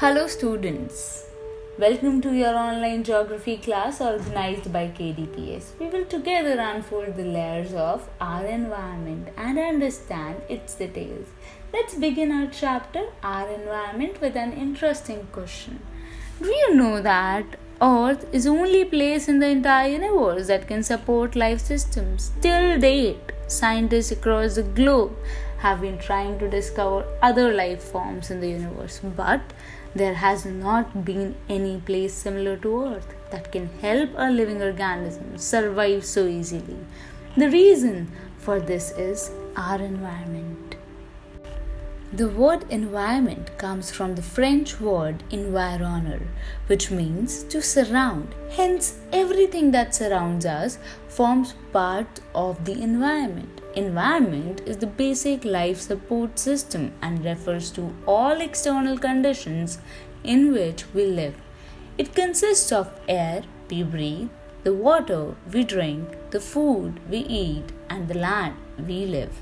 Hello students, welcome to your online geography class organized by KDPS. We will together unfold the layers of our environment and understand its details. Let's begin our chapter, Our Environment, with an interesting question. Do you know that Earth is the only place in the entire universe that can support life systems? Till date, scientists across the globe have been trying to discover other life forms in the universe, but there has not been any place similar to Earth that can help a living organism survive so easily. The reason for this is our environment. The word environment comes from the French word environner, which means to surround. Hence, everything that surrounds us forms part of the environment. Environment is the basic life support system and refers to all external conditions in which we live. It consists of air we breathe, the water we drink, the food we eat, and the land we live.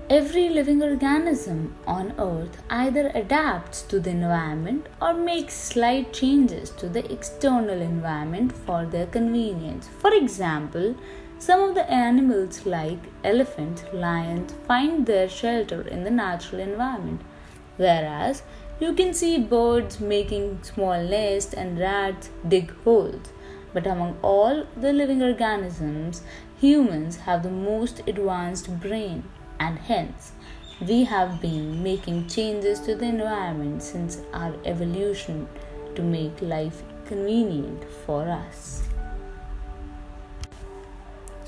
Every living organism on Earth either adapts to the environment or makes slight changes to the external environment for their convenience. For example, some of the animals like elephants, lions find their shelter in the natural environment, whereas you can see birds making small nests and rats dig holes. But among all the living organisms, humans have the most advanced brain, and hence we have been making changes to the environment since our evolution to make life convenient for us.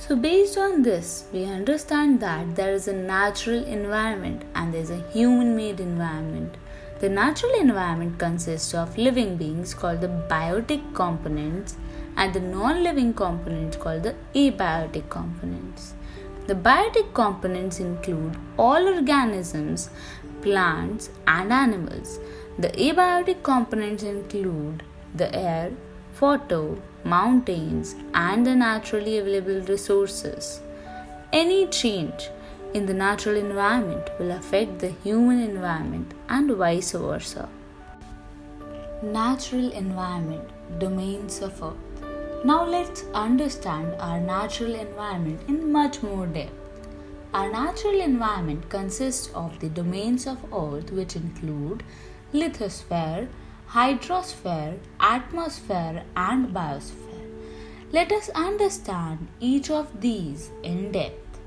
So, based on this, we understand that there is a natural environment and there is a human made environment. The natural environment consists of living beings called the biotic components and the non living components called the abiotic components. The biotic components include all organisms, plants, and animals. The abiotic components include the air, water, mountains, and the naturally available resources. Any change in the natural environment will affect the human environment and vice versa. Natural environment, domains of Earth. Now let's understand our natural environment in much more depth. Our natural environment consists of the domains of Earth, which include lithosphere, hydrosphere, atmosphere, and biosphere. Let us understand each of these in depth.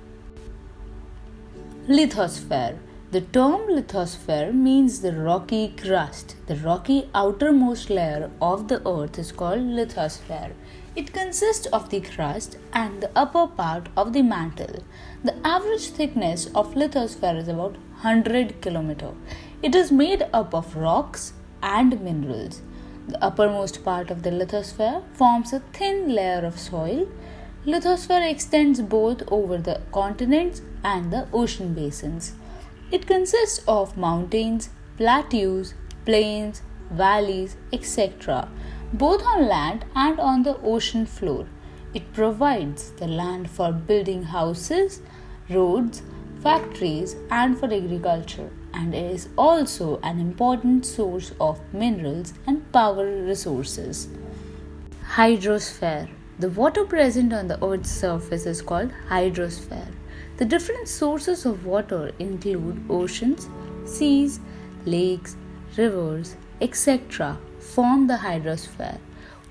Lithosphere. The term lithosphere means the rocky crust. The rocky outermost layer of the earth is called lithosphere. It consists of the crust and the upper part of the mantle. The average thickness of lithosphere is about 100 km. It is made up of rocks and minerals. The uppermost part of the lithosphere forms a thin layer of soil. Lithosphere extends both over the continents and the ocean basins. It consists of mountains, plateaus, plains, valleys, etc., both on land and on the ocean floor. It provides the land for building houses, roads, factories, and for agriculture, and it is also an important source of minerals and power resources. Hydrosphere. The water present on the Earth's surface is called hydrosphere. The different sources of water include oceans, seas, lakes, rivers, etc. form the hydrosphere.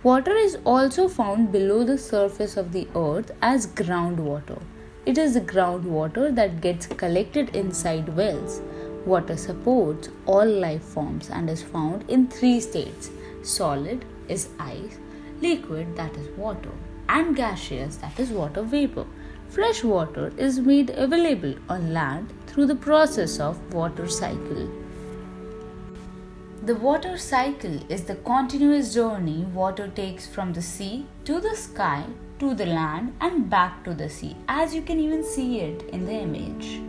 Water is also found below the surface of the earth as groundwater. It is the groundwater that gets collected inside wells. Water supports all life forms and is found in three states. Solid is ice, liquid, that is water, and gaseous, that is water vapor. Fresh water is made available on land through the process of water cycle. The water cycle is the continuous journey water takes from the sea to the sky to the land and back to the sea, as you can even see it in the image.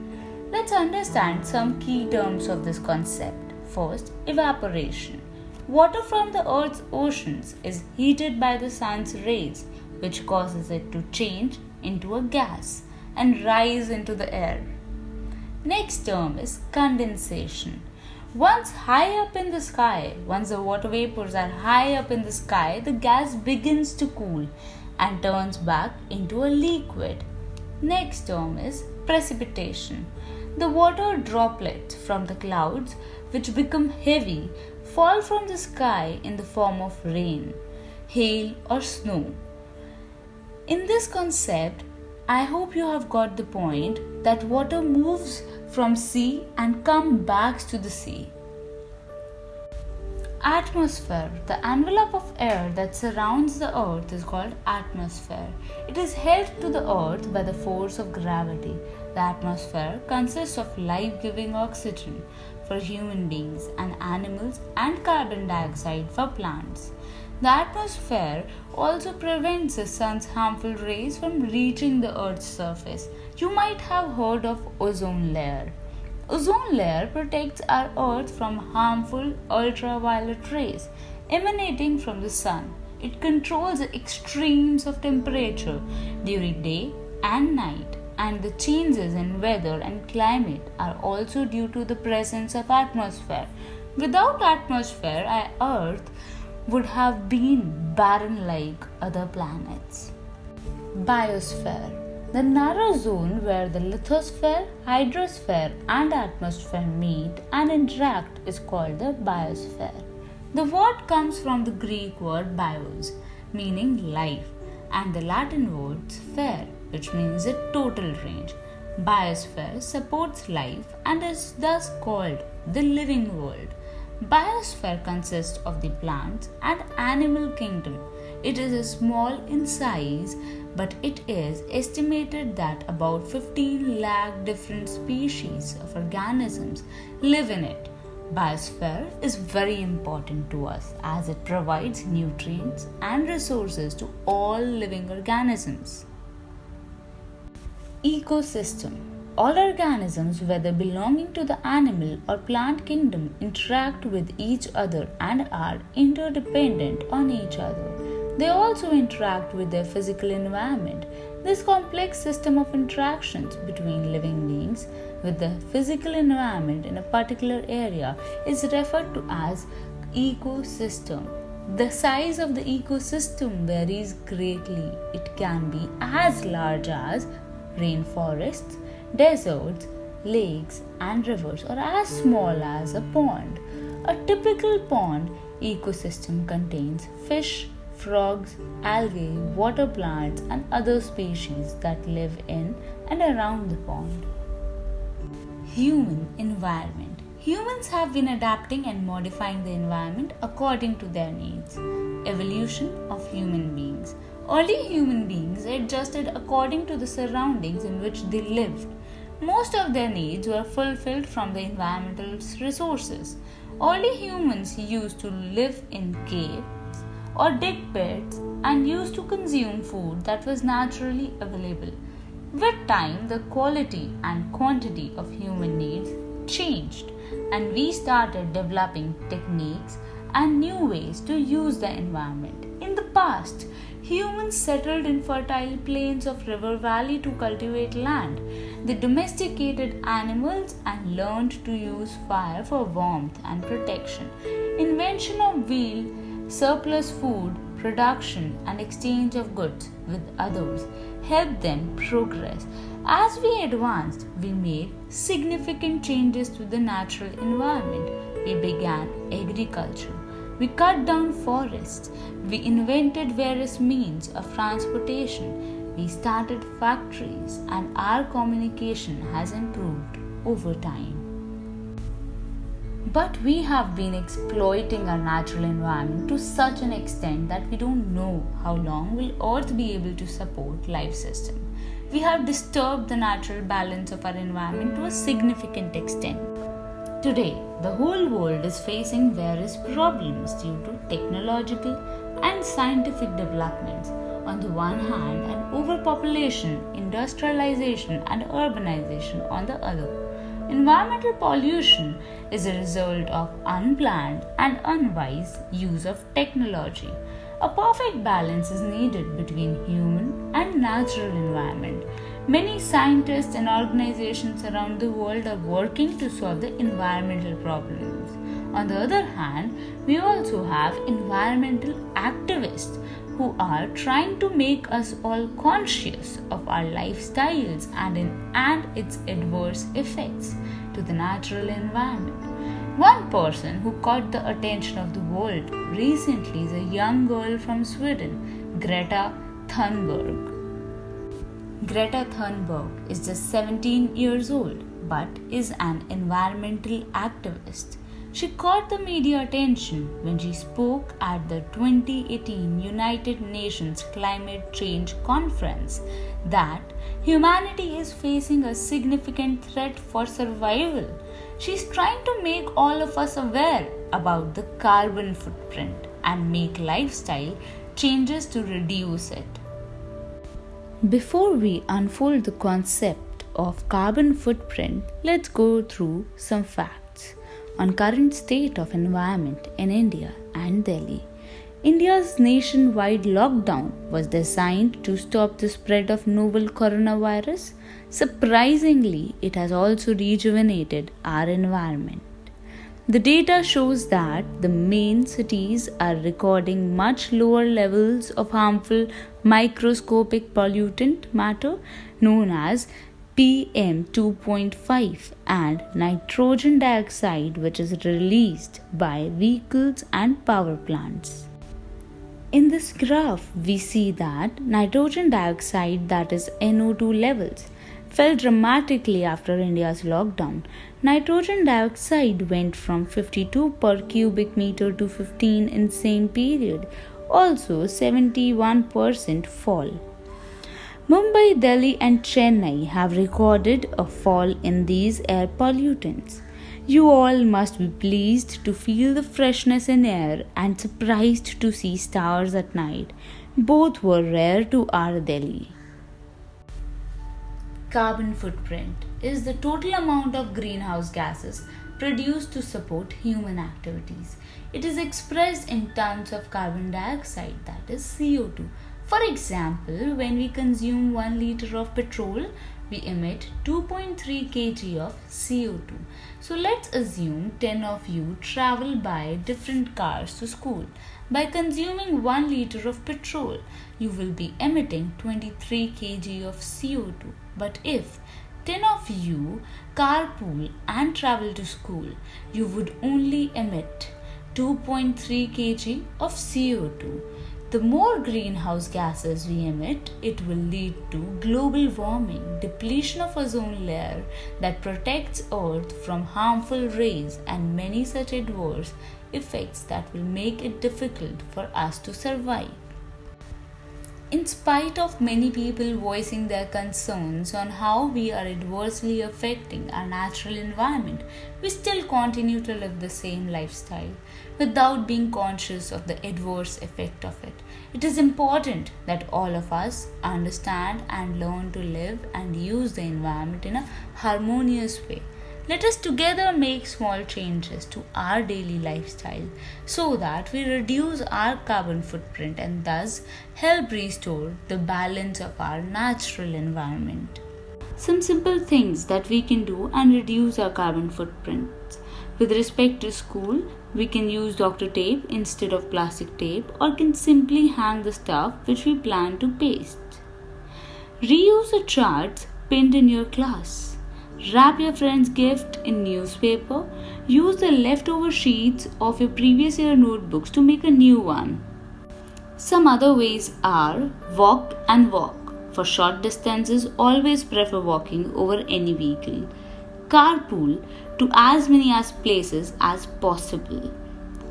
Let's understand some key terms of this concept. First, evaporation. Water from the Earth's oceans is heated by the sun's rays, which causes it to change into a gas and rise into the air. Next term is condensation. Once the water vapors are high up in the sky, the gas begins to cool and turns back into a liquid. Next term is precipitation. The water droplets from the clouds, which become heavy, fall from the sky in the form of rain, hail, or snow. In this concept, I hope you have got the point that water moves from sea and comes back to the sea. Atmosphere. The envelope of air that surrounds the earth is called atmosphere. It is held to the earth by the force of gravity. The atmosphere consists of life-giving oxygen for human beings and animals and carbon dioxide for plants. The atmosphere also prevents the sun's harmful rays from reaching the earth's surface. You might have heard of ozone layer. Ozone layer protects our earth from harmful ultraviolet rays emanating from the sun. It controls the extremes of temperature during day and night, and the changes in weather and climate are also due to the presence of atmosphere. Without atmosphere, our earth would have been barren like other planets. Biosphere. The narrow zone where the lithosphere, hydrosphere, and atmosphere meet and interact is called the biosphere. The word comes from the Greek word bios, meaning life, and the Latin word sphere, which means a total range. Biosphere supports life and is thus called the living world. Biosphere consists of the plants and animal kingdom. It is small in size, but it is estimated that about 15 lakh different species of organisms live in it. Biosphere is very important to us as it provides nutrients and resources to all living organisms. Ecosystem. All organisms, whether belonging to the animal or plant kingdom, interact with each other and are interdependent on each other. They also interact with their physical environment. This complex system of interactions between living beings with the physical environment in a particular area is referred to as ecosystem. The size of the ecosystem varies greatly. It can be as large as rainforests, deserts, lakes, and rivers, or as small as a pond. A typical pond ecosystem contains fish, frogs, algae, water plants, and other species that live in and around the pond. Human environment. Humans have been adapting and modifying the environment according to their needs. Evolution of human beings. Early human beings adjusted according to the surroundings in which they lived. Most of their needs were fulfilled from the environmental resources. Early humans used to live in caves or dig pits and used to consume food that was naturally available. With time, the quality and quantity of human needs changed, and we started developing techniques and new ways to use the environment. In the past, humans settled in fertile plains of river valley to cultivate land. They domesticated animals and learned to use fire for warmth and protection. Invention of wheel, surplus food, production and exchange of goods with others helped them progress. As we advanced, we made significant changes to the natural environment. We began agriculture. We cut down forests. We invented various means of transportation. We started factories, and our communication has improved over time. But we have been exploiting our natural environment to such an extent that we don't know how long will Earth be able to support life system. We have disturbed the natural balance of our environment to a significant extent. Today, the whole world is facing various problems due to technological and scientific developments. On the one hand, an overpopulation, industrialization, and urbanization on the other. Environmental pollution is a result of unplanned and unwise use of technology. A perfect balance is needed between human and natural environment. Many scientists and organizations around the world are working to solve the environmental problems. On the other hand, we also have environmental activists who are trying to make us all conscious of our lifestyles and its adverse effects to the natural environment. One person who caught the attention of the world recently is a young girl from Sweden, Greta Thunberg. Greta Thunberg is just 17 years old but is an environmental activist. She caught the media attention when she spoke at the 2018 United Nations Climate Change Conference that humanity is facing a significant threat for survival. She's trying to make all of us aware about the carbon footprint and make lifestyle changes to reduce it. Before we unfold the concept of carbon footprint, let's go through some facts on current state of environment in India and Delhi. India's nationwide lockdown was designed to stop the spread of novel coronavirus. Surprisingly, it has also rejuvenated our environment. The data shows that the main cities are recording much lower levels of harmful microscopic pollutant matter known as PM 2.5 and nitrogen dioxide, which is released by vehicles and power plants. In this graph, we see that nitrogen dioxide, that is NO2 levels, fell dramatically after India's lockdown. Nitrogen dioxide went from 52 per cubic meter to 15 in same period, also 71% fall. Mumbai, Delhi and Chennai have recorded a fall in these air pollutants. You all must be pleased to feel the freshness in air and surprised to see stars at night. Both were rare to our Delhi. Carbon footprint is the total amount of greenhouse gases produced to support human activities. It is expressed in tons of carbon dioxide, that is CO2. For example, when we consume 1 liter of petrol, we emit 2.3 kg of CO2. So let's assume 10 of you travel by different cars to school. By consuming 1 liter of petrol, you will be emitting 23 kg of CO2. But if 10 of you carpool and travel to school, you would only emit 2.3 kg of CO2. The more greenhouse gases we emit, it will lead to global warming, depletion of ozone layer that protects Earth from harmful rays, and many such adverse effects that will make it difficult for us to survive. In spite of many people voicing their concerns on how we are adversely affecting our natural environment, we still continue to live the same lifestyle without being conscious of the adverse effect of it. It is important that all of us understand and learn to live and use the environment in a harmonious way. Let us together make small changes to our daily lifestyle so that we reduce our carbon footprint and thus help restore the balance of our natural environment. Some simple things that we can do and reduce our carbon footprint. With respect to school, we can use Dr. tape instead of plastic tape or can simply hang the stuff which we plan to paste. Reuse the charts pinned in your class. Wrap your friend's gift in newspaper. Use the leftover sheets of your previous year notebooks to make a new one. Some other ways are walk and walk. For short distances, always prefer walking over any vehicle. Carpool to as many places as possible.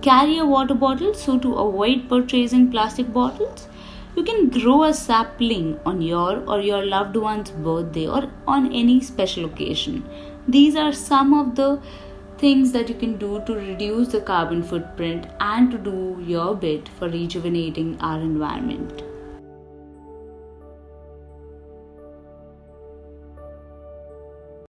Carry a water bottle so to avoid purchasing plastic bottles. You can grow a sapling on your or your loved one's birthday or on any special occasion. These are some of the things that you can do to reduce the carbon footprint and to do your bit for rejuvenating our environment.